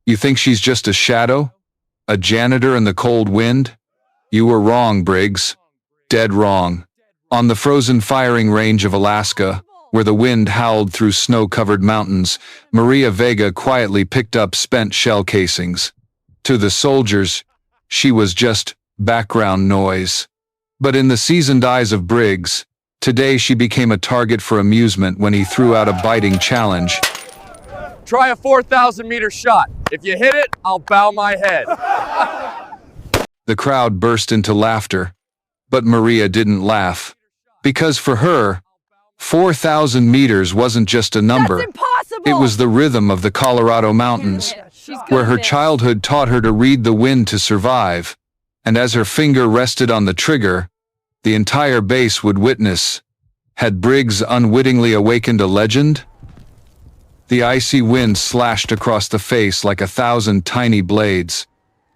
You think she's just a shadow? A janitor in the cold wind? You were wrong, Briggs. Dead wrong. On the frozen firing range of Alaska, where the wind howled through snow-covered mountains, Maria Vega quietly picked up spent shell casings. To the soldiers, she was just background noise. But in the seasoned eyes of Briggs, today she became a target for amusement when he threw out a biting challenge. Try a 4,000-meter shot. If you hit it, I'll bow my head. The crowd burst into laughter, but Maria didn't laugh. Because for her, 4,000 meters wasn't just a number. That's impossible! It was the rhythm of the Colorado mountains, where her childhood taught her to read the wind to survive. And as her finger rested on the trigger, the entire base would witness. Had Briggs unwittingly awakened a legend? The icy wind slashed across the face like 1,000 tiny blades.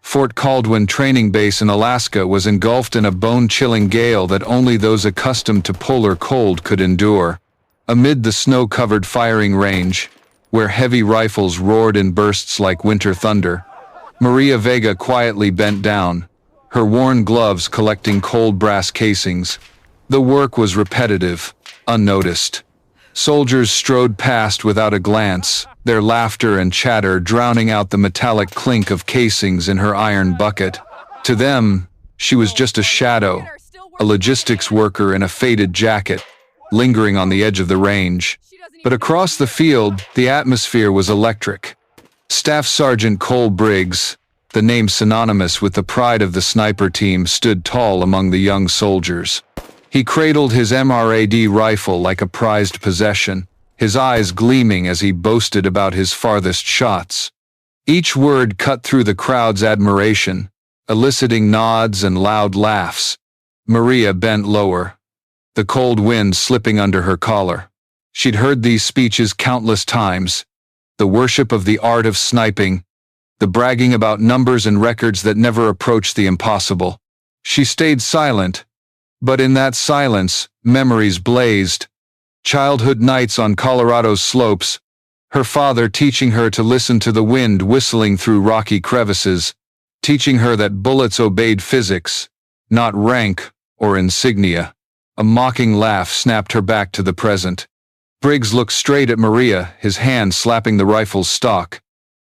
Fort Caldwin Training Base in Alaska was engulfed in a bone-chilling gale that only those accustomed to polar cold could endure. Amid the snow-covered firing range, where heavy rifles roared in bursts like winter thunder, Maria Vega quietly bent down, her worn gloves collecting cold brass casings. The work was repetitive, unnoticed. Soldiers strode past without a glance, their laughter and chatter drowning out the metallic clink of casings in her iron bucket. To them, she was just a shadow, a logistics worker in a faded jacket, lingering on the edge of the range. But across the field, the atmosphere was electric. Staff Sergeant Cole Briggs, the name synonymous with the pride of the sniper team, stood tall among the young soldiers. He cradled his MRAD rifle like a prized possession, his eyes gleaming as he boasted about his farthest shots. Each word cut through the crowd's admiration, eliciting nods and loud laughs. Maria bent lower, the cold wind slipping under her collar. She'd heard these speeches countless times, the worship of the art of sniping, the bragging about numbers and records that never approached the impossible. She stayed silent, but in that silence, memories blazed. Childhood nights on Colorado's slopes, her father teaching her to listen to the wind whistling through rocky crevices, teaching her that bullets obeyed physics, not rank or insignia. A mocking laugh snapped her back to the present. Briggs looked straight at Maria, his hand slapping the rifle's stock.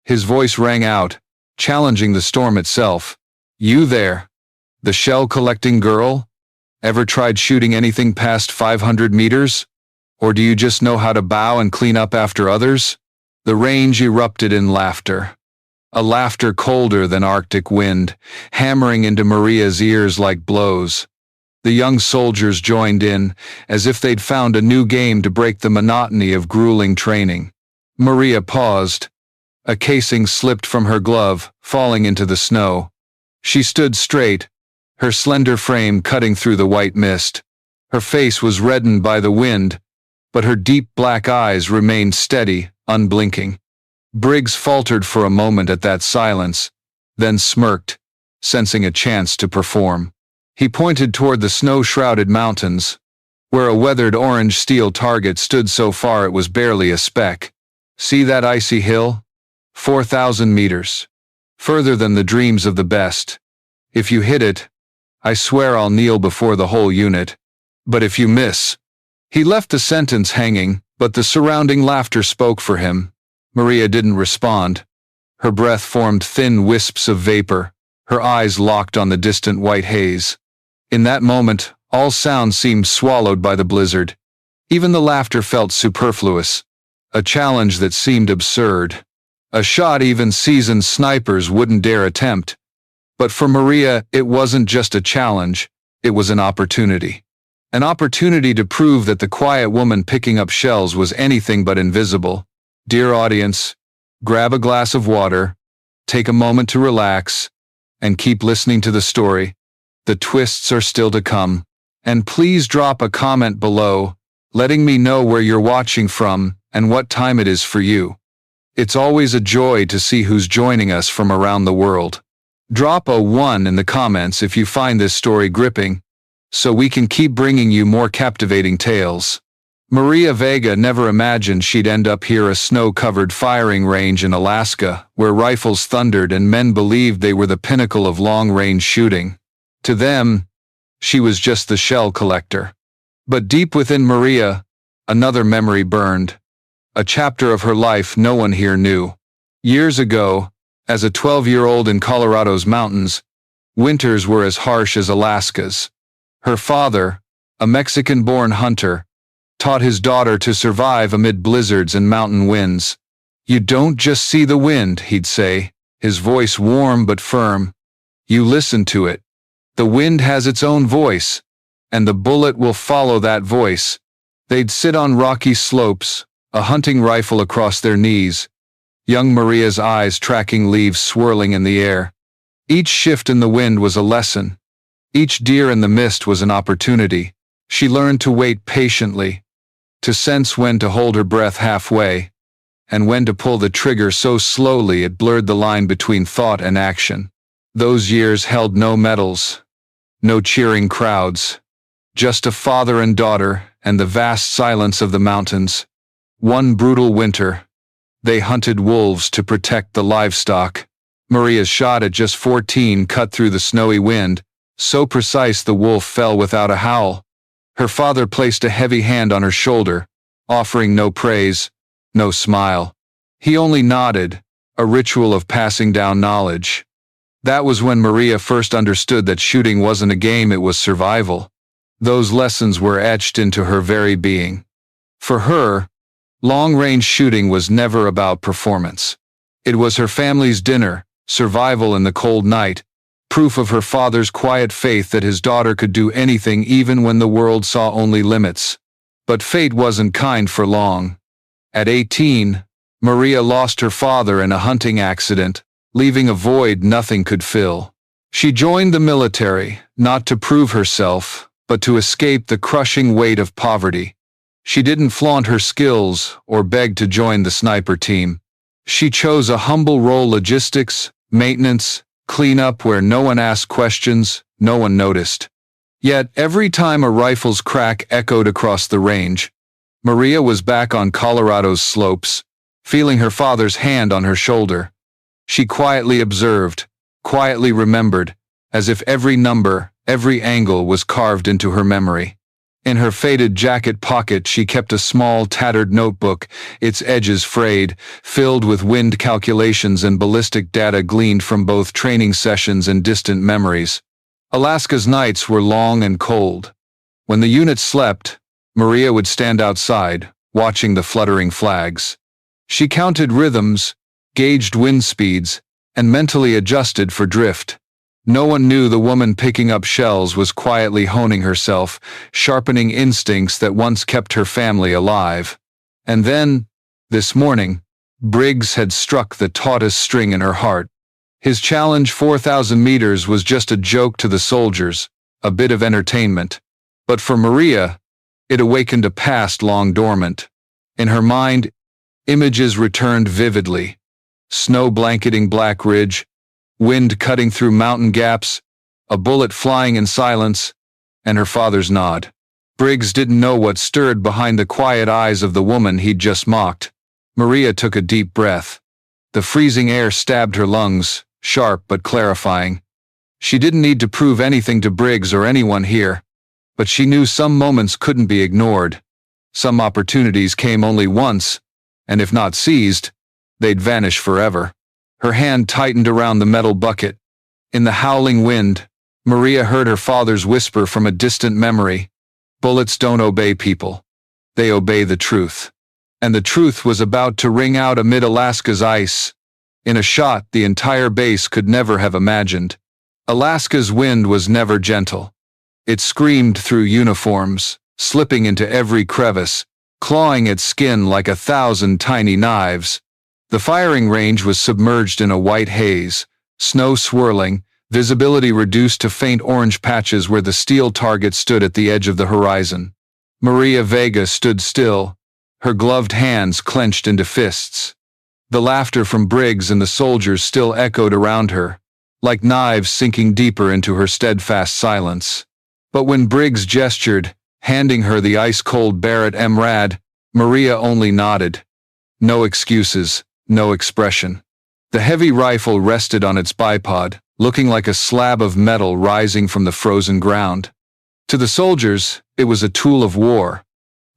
His voice rang out, challenging the storm itself. You there, the shell-collecting girl? Ever tried shooting anything past 500 meters? Or do you just know how to bow and clean up after others? The range erupted in laughter. A laughter colder than Arctic wind, hammering into Maria's ears like blows. The young soldiers joined in, as if they'd found a new game to break the monotony of grueling training. Maria paused. A casing slipped from her glove, falling into the snow. She stood straight, her slender frame cutting through the white mist. Her face was reddened by the wind, but her deep black eyes remained steady, unblinking. Briggs faltered for a moment at that silence, then smirked, sensing a chance to perform. He pointed toward the snow-shrouded mountains, where a weathered orange steel target stood so far it was barely a speck. See that icy hill? 4,000 meters. Further than the dreams of the best. If you hit it, I swear I'll kneel before the whole unit. But if you miss... He left the sentence hanging, but the surrounding laughter spoke for him. Maria didn't respond. Her breath formed thin wisps of vapor, her eyes locked on the distant white haze. In that moment, all sound seemed swallowed by the blizzard. Even the laughter felt superfluous. A challenge that seemed absurd. A shot even seasoned snipers wouldn't dare attempt. But for Maria, it wasn't just a challenge, it was an opportunity. An opportunity to prove that the quiet woman picking up shells was anything but invisible. Dear audience, grab a glass of water, take a moment to relax, and keep listening to the story. The twists are still to come. And please drop a comment below, letting me know where you're watching from and what time it is for you. It's always a joy to see who's joining us from around the world. Drop a 1 in the comments if you find this story gripping, so we can keep bringing you more captivating tales. Maria Vega never imagined she'd end up here, a snow-covered firing range in Alaska, where rifles thundered and men believed they were the pinnacle of long-range shooting. To them, she was just the shell collector. But deep within Maria, another memory burned. A chapter of her life no one here knew. Years ago, as a 12-year-old in Colorado's mountains, winters were as harsh as Alaska's. Her father, a Mexican-born hunter, taught his daughter to survive amid blizzards and mountain winds. "You don't just see the wind," he'd say, his voice warm but firm. "You listen to it. The wind has its own voice, and the bullet will follow that voice." They'd sit on rocky slopes, a hunting rifle across their knees, young Maria's eyes tracking leaves swirling in the air. Each shift in the wind was a lesson. Each deer in the mist was an opportunity. She learned to wait patiently, to sense when to hold her breath halfway, and when to pull the trigger so slowly it blurred the line between thought and action. Those years held no medals, no cheering crowds, just a father and daughter and the vast silence of the mountains. One brutal winter, they hunted wolves to protect the livestock. Maria's shot at just 14 cut through the snowy wind, so precise the wolf fell without a howl. Her father placed a heavy hand on her shoulder, offering no praise, no smile. He only nodded, a ritual of passing down knowledge. That was when Maria first understood that shooting wasn't a game, it was survival. Those lessons were etched into her very being. For her, long-range shooting was never about performance. It was her family's dinner, survival in the cold night, proof of her father's quiet faith that his daughter could do anything even when the world saw only limits. But fate wasn't kind for long. At 18, Maria lost her father in a hunting accident, leaving a void nothing could fill. She joined the military, not to prove herself, but to escape the crushing weight of poverty. She didn't flaunt her skills or beg to join the sniper team. She chose a humble role: logistics, maintenance, cleanup, where no one asked questions, no one noticed. Yet every time a rifle's crack echoed across the range, Maria was back on Colorado's slopes, feeling her father's hand on her shoulder. She quietly observed, quietly remembered, as if every number, every angle was carved into her memory. In her faded jacket pocket she kept a small, tattered notebook, its edges frayed, filled with wind calculations and ballistic data gleaned from both training sessions and distant memories. Alaska's nights were long and cold. When the unit slept, Maria would stand outside, watching the fluttering flags. She counted rhythms, gauged wind speeds, and mentally adjusted for drift. No one knew the woman picking up shells was quietly honing herself, sharpening instincts that once kept her family alive. And then, this morning, Briggs had struck the tautest string in her heart. His challenge, 4,000 meters, was just a joke to the soldiers, a bit of entertainment. But for Maria, it awakened a past long dormant. In her mind, images returned vividly. Snow blanketing Black Ridge, wind cutting through mountain gaps, a bullet flying in silence, and her father's nod. Briggs didn't know what stirred behind the quiet eyes of the woman he'd just mocked. Maria took a deep breath. The freezing air stabbed her lungs, sharp but clarifying. She didn't need to prove anything to Briggs or anyone here, but she knew some moments couldn't be ignored. Some opportunities came only once, and if not seized, they'd vanish forever. Her hand tightened around the metal bucket. In the howling wind, Maria heard her father's whisper from a distant memory. Bullets don't obey people. They obey the truth. And the truth was about to ring out amid Alaska's ice, in a shot the entire base could never have imagined. Alaska's wind was never gentle. It screamed through uniforms, slipping into every crevice, clawing at skin like 1,000 tiny knives. The firing range was submerged in a white haze, snow swirling, visibility reduced to faint orange patches where the steel target stood at the edge of the horizon. Maria Vega stood still, her gloved hands clenched into fists. The laughter from Briggs and the soldiers still echoed around her, like knives sinking deeper into her steadfast silence. But when Briggs gestured, Handing her the ice-cold Barrett MRAD, Maria only nodded. No excuses, no expression. The heavy rifle rested on its bipod, looking like a slab of metal rising from the frozen ground. To the soldiers, it was a tool of war.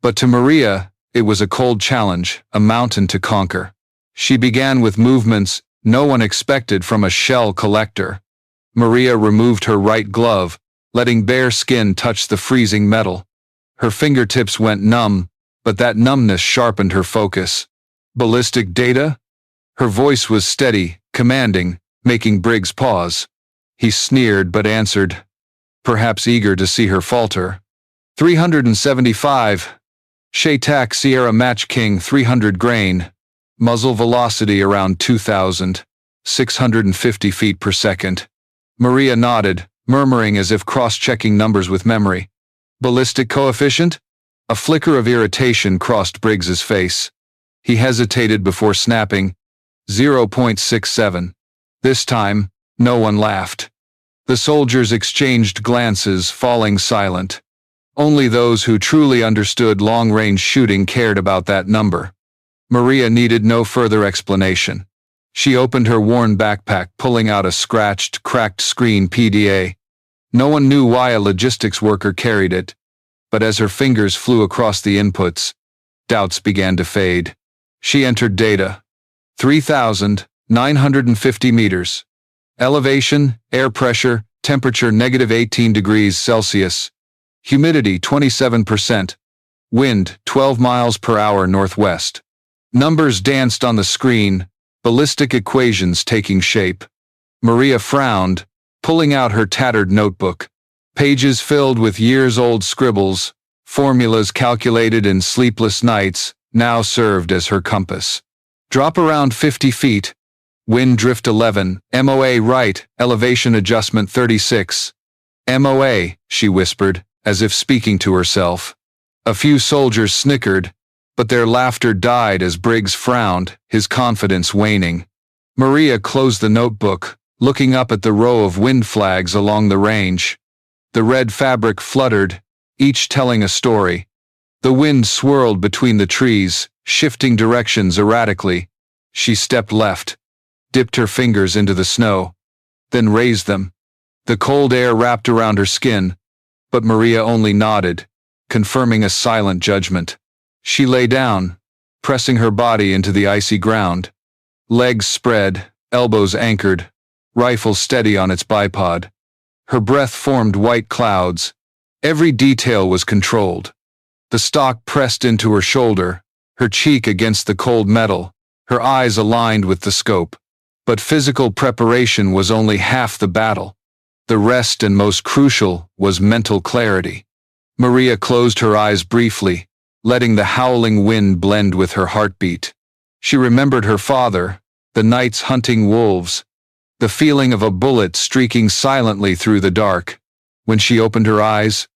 But to Maria, it was a cold challenge, a mountain to conquer. She began with movements no one expected from a shell collector. Maria removed her right glove, letting bare skin touch the freezing metal. Her fingertips went numb, but that numbness sharpened her focus. Ballistic data? Her voice was steady, commanding, making Briggs pause. He sneered but answered, perhaps eager to see her falter. 375. Shaytak Sierra Match King 300 grain. Muzzle velocity around 2,650 feet per second. Maria nodded, murmuring as if cross-checking numbers with memory. Ballistic coefficient? A flicker of irritation crossed Briggs's face. He hesitated before snapping, 0.67. This time, no one laughed. The soldiers exchanged glances, falling silent. Only those who truly understood long-range shooting cared about that number. Maria needed no further explanation. She opened her worn backpack, pulling out a scratched, cracked screen PDA. No one knew why a logistics worker carried it, but as her fingers flew across the inputs, doubts began to fade. She entered data. 3,950 meters. Elevation, air pressure, temperature -18 degrees Celsius. Humidity 27%. Wind 12 miles per hour northwest. Numbers danced on the screen, ballistic equations taking shape. Maria frowned, pulling out her tattered notebook. Pages filled with years-old scribbles, formulas calculated in sleepless nights, now served as her compass. Drop around 50 feet. Wind drift 11, MOA right, elevation adjustment 36. MOA, she whispered, as if speaking to herself. A few soldiers snickered, but their laughter died as Briggs frowned, his confidence waning. Maria closed the notebook, looking up at the row of wind flags along the range. The red fabric fluttered, each telling a story. The wind swirled between the trees, shifting directions erratically. She stepped left, dipped her fingers into the snow, then raised them. The cold air wrapped around her skin, but Maria only nodded, confirming a silent judgment. She lay down, pressing her body into the icy ground. Legs spread, elbows anchored, rifle steady on its bipod. Her breath formed white clouds. Every detail was controlled. The stock pressed into her shoulder, her cheek against the cold metal, her eyes aligned with the scope. But physical preparation was only half the battle. The rest and most crucial was mental clarity. Maria closed her eyes briefly, letting the howling wind blend with her heartbeat. She remembered her father, the nights hunting wolves, the feeling of a bullet streaking silently through the dark. When she opened her eyes,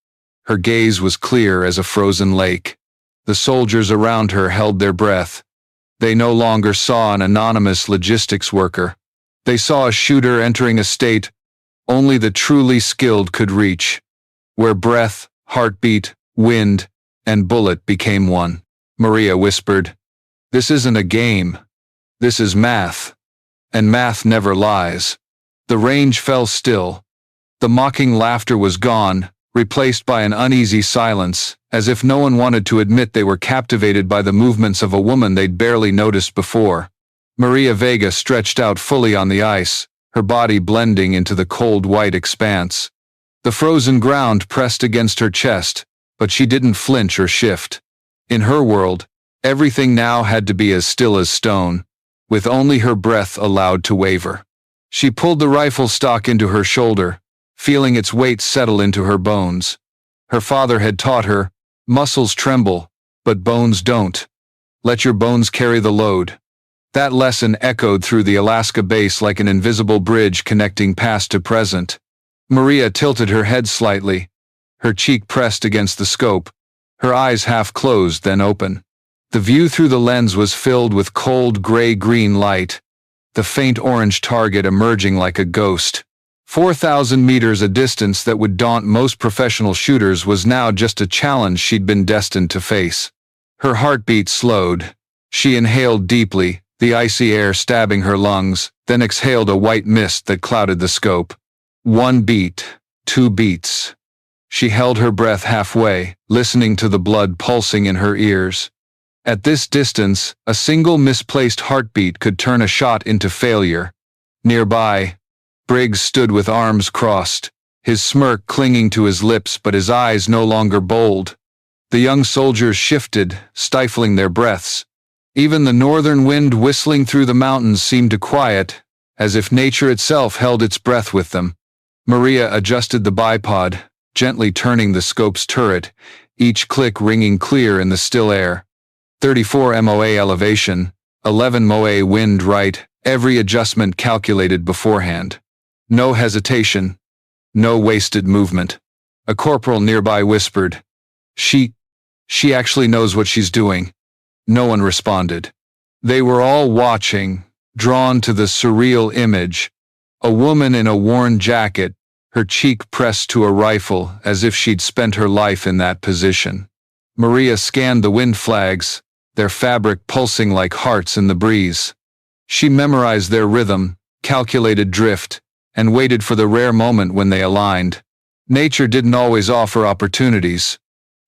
her gaze was clear as a frozen lake. The soldiers around her held their breath. They no longer saw an anonymous logistics worker. They saw a shooter entering a state only the truly skilled could reach, where breath, heartbeat, wind, and bullet became one. Maria whispered, "This isn't a game. This is math. And math never lies." The range fell still. The mocking laughter was gone, replaced by an uneasy silence, as if no one wanted to admit they were captivated by the movements of a woman they'd barely noticed before. Maria Vega stretched out fully on the ice, her body blending into the cold white expanse. The frozen ground pressed against her chest, but she didn't flinch or shift. In her world, everything now had to be as still as stone, with only her breath allowed to waver. She pulled the rifle stock into her shoulder, feeling its weight settle into her bones. Her father had taught her, muscles tremble, but bones don't. Let your bones carry the load. That lesson echoed through the Alaska base like an invisible bridge connecting past to present. Maria tilted her head slightly, her cheek pressed against the scope, her eyes half closed then open. The view through the lens was filled with cold gray-green light, the faint orange target emerging like a ghost. 4,000 meters, a distance that would daunt most professional shooters, was now just a challenge she'd been destined to face. Her heartbeat slowed. She inhaled deeply, the icy air stabbing her lungs, then exhaled a white mist that clouded the scope. 1 beat, 2 beats. She held her breath halfway, listening to the blood pulsing in her ears. At this distance, a single misplaced heartbeat could turn a shot into failure. Nearby, Briggs stood with arms crossed, his smirk clinging to his lips but his eyes no longer bold. The young soldiers shifted, stifling their breaths. Even the northern wind whistling through the mountains seemed to quiet, as if nature itself held its breath with them. Maria adjusted the bipod, gently turning the scope's turret, each click ringing clear in the still air. 34 MOA elevation, 11 MOA wind right, every adjustment calculated beforehand. No hesitation, no wasted movement. A corporal nearby whispered, She actually knows what she's doing." No one responded. They were all watching, drawn to the surreal image. A woman in a worn jacket, her cheek pressed to a rifle as if she'd spent her life in that position. Maria scanned the wind flags, their fabric pulsing like hearts in the breeze. She memorized their rhythm, calculated drift, and waited for the rare moment when they aligned. Nature didn't always offer opportunities,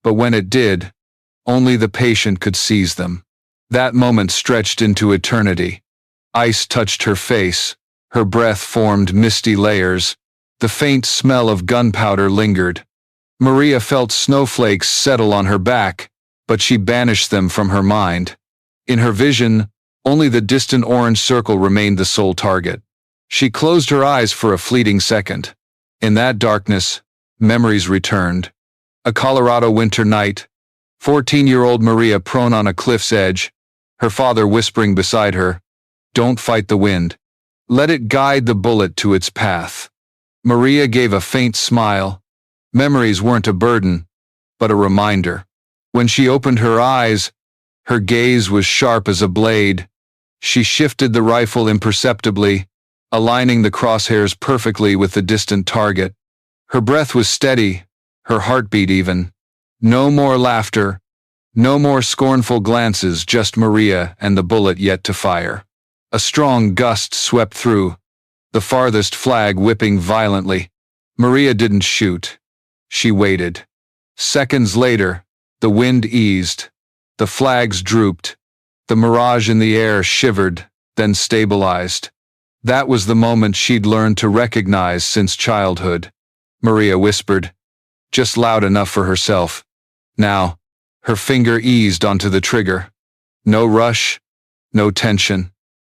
but when it did, only the patient could seize them. That moment stretched into eternity. Ice touched her face, her breath formed misty layers, the faint smell of gunpowder lingered. Maria felt snowflakes settle on her back, but she banished them from her mind. In her vision, only the distant orange circle remained the sole target. She closed her eyes for a fleeting second. In that darkness, memories returned. A Colorado winter night, 14-year-old Maria prone on a cliff's edge, her father whispering beside her, "Don't fight the wind. Let it guide the bullet to its path." Maria gave a faint smile. Memories weren't a burden, but a reminder. When she opened her eyes, her gaze was sharp as a blade. She shifted the rifle imperceptibly, aligning the crosshairs perfectly with the distant target. Her breath was steady, her heartbeat even. No more laughter, no more scornful glances, just Maria and the bullet yet to fire. A strong gust swept through, the farthest flag whipping violently. Maria didn't shoot. She waited. Seconds later, the wind eased. The flags drooped. The mirage in the air shivered, then stabilized. That was the moment she'd learned to recognize since childhood. Maria whispered, just loud enough for herself. Now, her finger eased onto the trigger. No rush, no tension.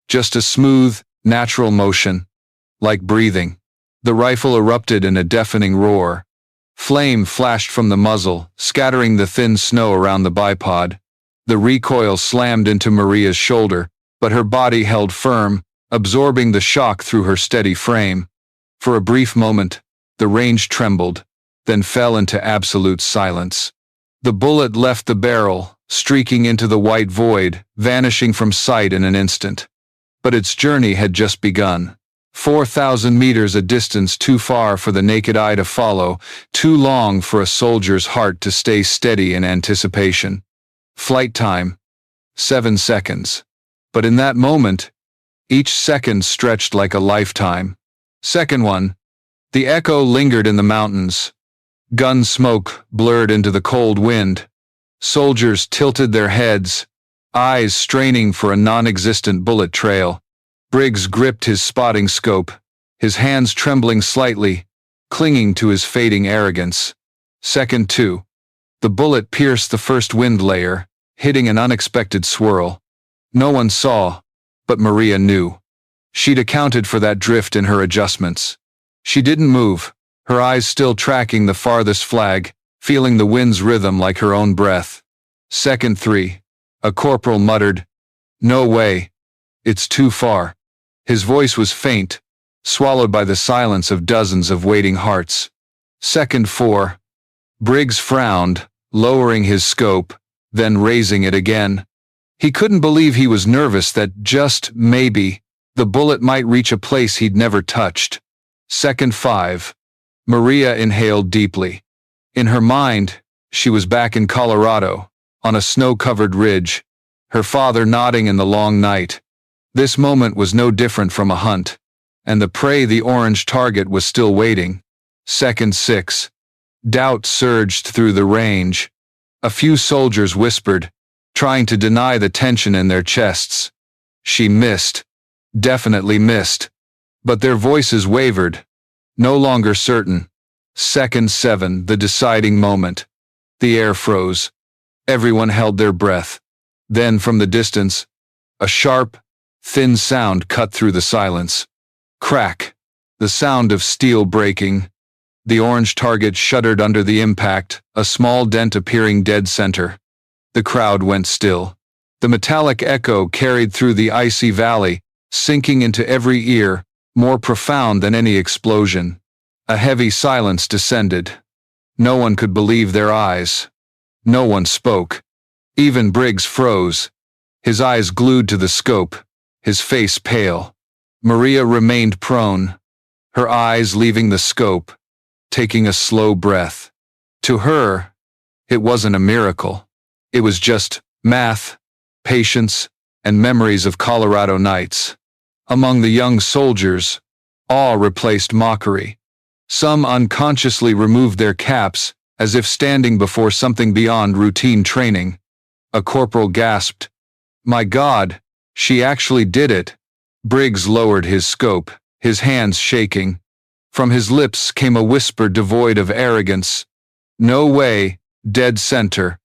Just a smooth, natural motion. Like breathing. The rifle erupted in a deafening roar. Flame flashed from the muzzle, scattering the thin snow around the bipod. The recoil slammed into Maria's shoulder, but her body held firm, absorbing the shock through her steady frame. For a brief moment, the range trembled, then fell into absolute silence. The bullet left the barrel, streaking into the white void, vanishing from sight in an instant. But its journey had just begun. 4,000 meters, a distance too far for the naked eye to follow, too long for a soldier's heart to stay steady in anticipation. Flight time, 7 seconds. But in that moment, each second stretched like a lifetime. Second one, the echo lingered in the mountains. Gun smoke blurred into the cold wind. Soldiers tilted their heads, eyes straining for a non-existent bullet trail. Briggs gripped his spotting scope, his hands trembling slightly, clinging to his fading arrogance. Second two. The bullet pierced the first wind layer, hitting an unexpected swirl. No one saw, but Maria knew. She'd accounted for that drift in her adjustments. She didn't move, her eyes still tracking the farthest flag, feeling the wind's rhythm like her own breath. Second three. A corporal muttered, "No way. It's too far." His voice was faint, swallowed by the silence of dozens of waiting hearts. Second four. Briggs frowned, lowering his scope, then raising it again. He couldn't believe he was nervous that just maybe the bullet might reach a place he'd never touched. Second 5. Maria inhaled deeply. In her mind, she was back in Colorado, on a snow-covered ridge, her father nodding in the long night. This moment was no different from a hunt, and the prey, the orange target, was still waiting. Second 6. Doubt surged through the range. A few soldiers whispered, trying to deny the tension in their chests. She missed. Definitely missed. But their voices wavered, no longer certain. Second 7. The deciding moment. The air froze. Everyone held their breath. Then, from the distance, a sharp, thin sound cut through the silence. Crack. The sound of steel breaking. The orange target shuddered under the impact, a small dent appearing dead center. The crowd went still. The metallic echo carried through the icy valley, sinking into every ear, more profound than any explosion. A heavy silence descended. No one could believe their eyes. No one spoke. Even Briggs froze, his eyes glued to the scope, his face pale. Maria remained prone, her eyes leaving the scope, taking a slow breath. To her, it wasn't a miracle. It was just math, patience, and memories of Colorado nights. Among the young soldiers, awe replaced mockery. Some unconsciously removed their caps, as if standing before something beyond routine training. A corporal gasped, "My God, she actually did it." Briggs lowered his scope, his hands shaking. From his lips came a whisper devoid of arrogance. "No way, dead center."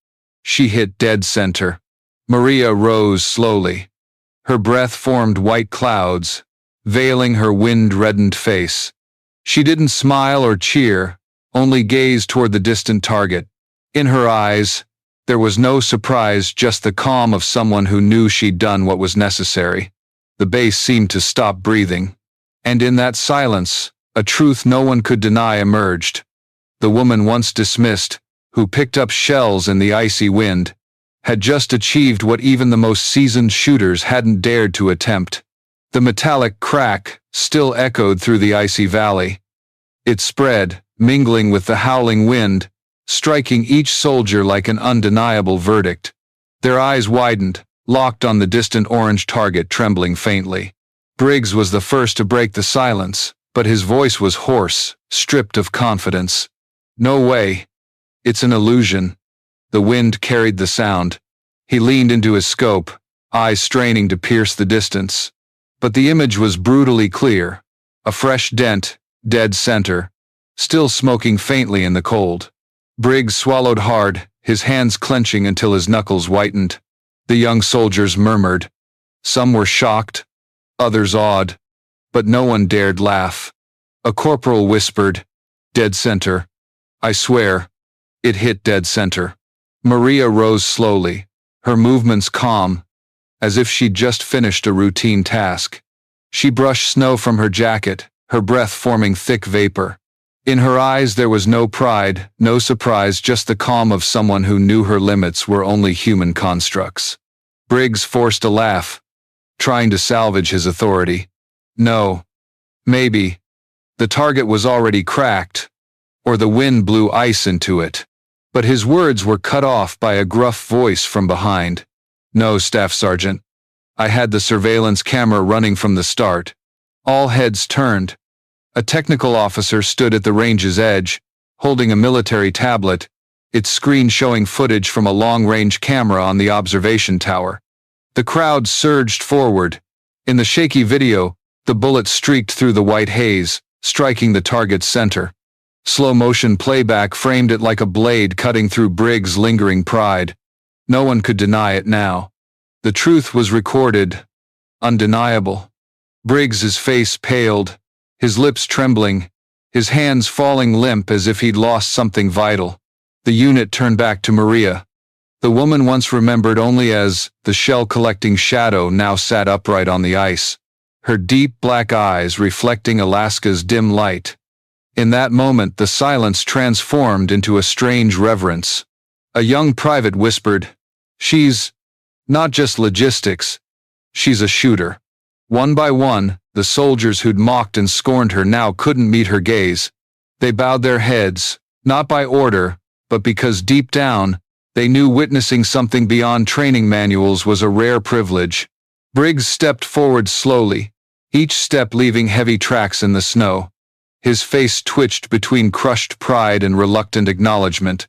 She hit dead center. Maria rose slowly. Her breath formed white clouds, veiling her wind-reddened face. She didn't smile or cheer, only gazed toward the distant target. In her eyes, there was no surprise, just the calm of someone who knew she'd done what was necessary. The base seemed to stop breathing. And in that silence, a truth no one could deny emerged. The woman once dismissed, who picked up shells in the icy wind, had just achieved what even the most seasoned shooters hadn't dared to attempt. The metallic crack still echoed through the icy valley. It spread, mingling with the howling wind, striking each soldier like an undeniable verdict. Their eyes widened, locked on the distant orange target, trembling faintly. Briggs was the first to break the silence, but his voice was hoarse, stripped of confidence. "No way. It's an illusion." The wind carried the sound. He leaned into his scope, eyes straining to pierce the distance. But the image was brutally clear. A fresh dent, dead center, still smoking faintly in the cold. Briggs swallowed hard, his hands clenching until his knuckles whitened. The young soldiers murmured. Some were shocked, others awed, but no one dared laugh. A corporal whispered, "Dead center. I swear, it hit dead center." Maria rose slowly, her movements calm, as if she'd just finished a routine task. She brushed snow from her jacket, her breath forming thick vapor. In her eyes there was no pride, no surprise, just the calm of someone who knew her limits were only human constructs. Briggs forced a laugh, trying to salvage his authority. "No. Maybe. The target was already cracked, or the wind blew ice into it." But his words were cut off by a gruff voice from behind. "No, Staff Sergeant. I had the surveillance camera running from the start." All heads turned. A technical officer stood at the range's edge, holding a military tablet, its screen showing footage from a long-range camera on the observation tower. The crowd surged forward. In the shaky video, the bullet streaked through the white haze, striking the target's center. Slow-motion playback framed it like a blade cutting through Briggs' lingering pride. No one could deny it now. The truth was recorded, undeniable. Briggs's face paled, his lips trembling, his hands falling limp as if he'd lost something vital. The unit turned back to Maria. The woman once remembered only as the shell-collecting shadow now sat upright on the ice, her deep black eyes reflecting Alaska's dim light. In that moment, the silence transformed into a strange reverence. A young private whispered, "She's not just logistics, she's a shooter." One by one, The soldiers who'd mocked and scorned her now couldn't meet her gaze. They bowed their heads, not by order, but because deep down, they knew witnessing something beyond training manuals was a rare privilege. Briggs stepped forward slowly, each step leaving heavy tracks in the snow. His face twitched between crushed pride and reluctant acknowledgement.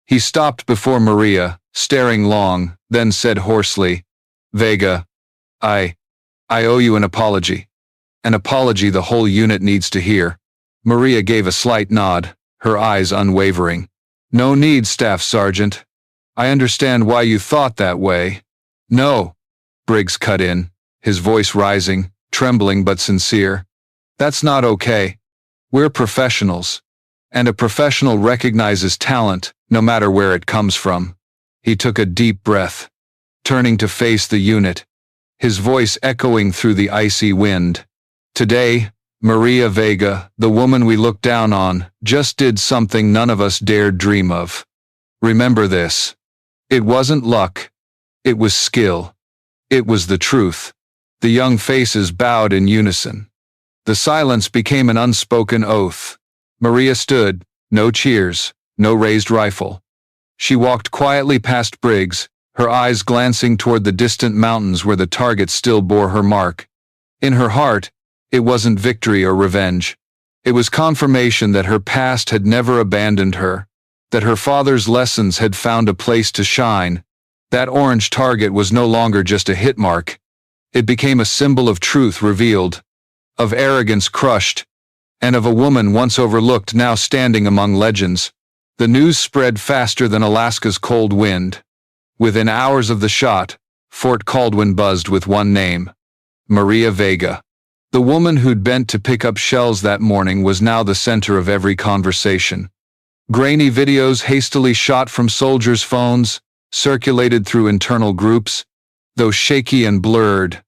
He stopped before Maria, staring long, then said hoarsely, "Vega, I owe you an apology. An apology the whole unit needs to hear." Maria gave a slight nod, her eyes unwavering. "No need, Staff Sergeant. I understand why you thought that way." "No," Briggs cut in, his voice rising, trembling but sincere. "That's not okay. We're professionals. And a professional recognizes talent, no matter where it comes from." He took a deep breath, turning to face the unit, his voice echoing through the icy wind. "Today, Maria Vega, the woman we looked down on, just did something none of us dared dream of. Remember this. It wasn't luck. It was skill. It was the truth." The young faces bowed in unison. The silence became an unspoken oath. Maria stood, no cheers, no raised rifle. She walked quietly past Briggs, her eyes glancing toward the distant mountains where the target still bore her mark. In her heart, it wasn't victory or revenge. It was confirmation that her past had never abandoned her, that her father's lessons had found a place to shine. That orange target was no longer just a hit mark. It became a symbol of truth revealed, of arrogance crushed, and of a woman once overlooked now standing among legends. The news spread faster than Alaska's cold wind. Within hours of the shot, Fort Caldwin buzzed with one name: Maria Vega. The woman who'd bent to pick up shells that morning was now the center of every conversation. Grainy videos hastily shot from soldiers' phones, circulated through internal groups, though shaky and blurred.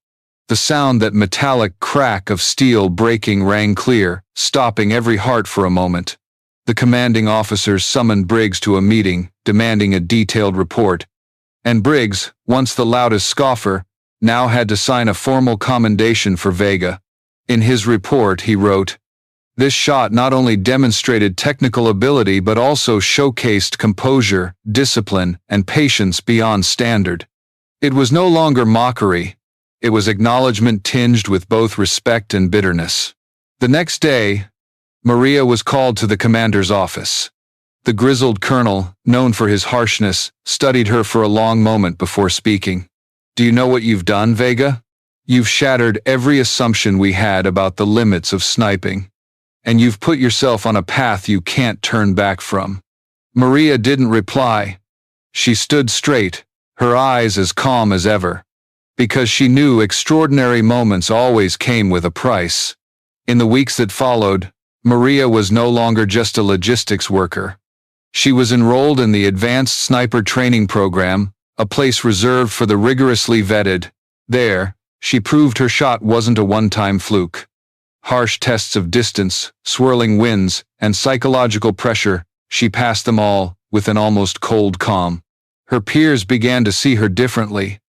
The sound, that metallic crack of steel breaking, rang clear, stopping every heart for a moment. The commanding officers summoned Briggs to a meeting, demanding a detailed report. And Briggs, once the loudest scoffer, now had to sign a formal commendation for Vega. In his report he wrote, "This shot not only demonstrated technical ability but also showcased composure, discipline, and patience beyond standard." It was no longer mockery. It was acknowledgement tinged with both respect and bitterness. The next day, Maria was called to the commander's office. The grizzled colonel, known for his harshness, studied her for a long moment before speaking. "Do you know what you've done, Vega? You've shattered every assumption we had about the limits of sniping. And you've put yourself on a path you can't turn back from." Maria didn't reply. She stood straight, her eyes as calm as ever, because she knew extraordinary moments always came with a price. In the weeks that followed, Maria was no longer just a logistics worker. She was enrolled in the Advanced Sniper Training Program, a place reserved for the rigorously vetted. There, she proved her shot wasn't a one-time fluke. Harsh tests of distance, swirling winds, and psychological pressure, she passed them all, with an almost cold calm. Her peers began to see her differently.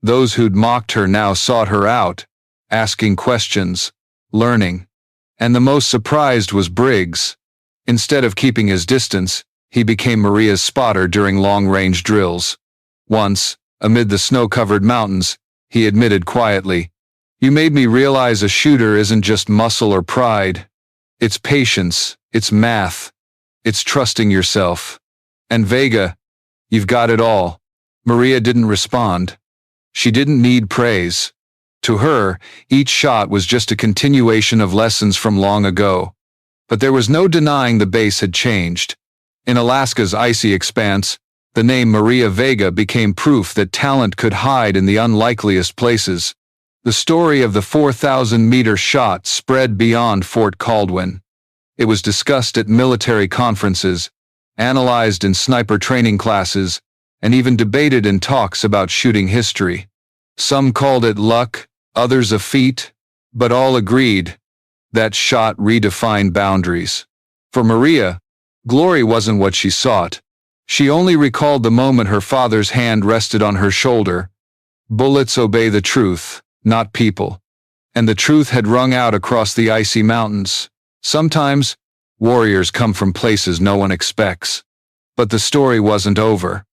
Those who'd mocked her now sought her out, asking questions, learning. And the most surprised was Briggs. Instead of keeping his distance, he became Maria's spotter during long-range drills. Once, amid the snow-covered mountains, he admitted quietly, "You made me realize a shooter isn't just muscle or pride. It's patience, it's math, it's trusting yourself. And Vega, you've got it all." Maria didn't respond. She didn't need praise. To her, each shot was just a continuation of lessons from long ago. But there was no denying the base had changed. In Alaska's icy expanse, the name Maria Vega became proof that talent could hide in the unlikeliest places. The story of the 4,000-meter shot spread beyond Fort Caldwin. It was discussed at military conferences, analyzed in sniper training classes, and even debated in talks about shooting history. Some called it luck, others a feat, but all agreed that shot redefined boundaries. For Maria, glory wasn't what she sought. She only recalled the moment her father's hand rested on her shoulder. Bullets obey the truth, not people. and the truth had rung out across the icy mountains. Sometimes, warriors come from places no one expects. But the story wasn't over.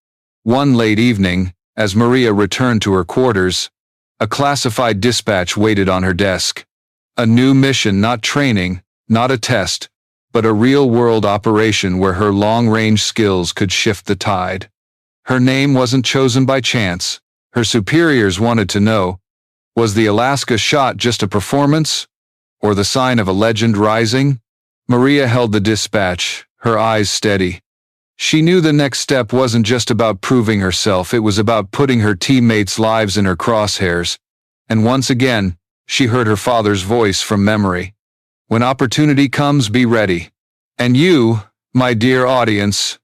One late evening, as Maria returned to her quarters, a classified dispatch waited on her desk. A new mission, not training, not a test, but a real-world operation where her long-range skills could shift the tide. Her name wasn't chosen by chance. Her superiors wanted to know, was the Alaska shot just a performance, or the sign of a legend rising? Maria held the dispatch, her eyes steady. She knew the next step wasn't just about proving herself, it was about putting her teammates' lives in her crosshairs. And once again, she heard her father's voice from memory. When opportunity comes, be ready. And you, my dear audience,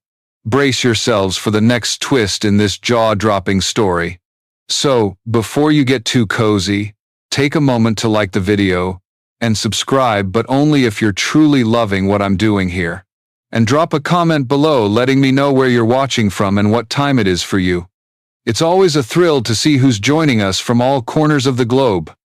brace yourselves for the next twist in this jaw-dropping story. So, before you get too cozy, take a moment to like the video and subscribe, but only if you're truly loving what I'm doing here. And drop a comment below letting me know where you're watching from and what time it is for you. It's always a thrill to see who's joining us from all corners of the globe.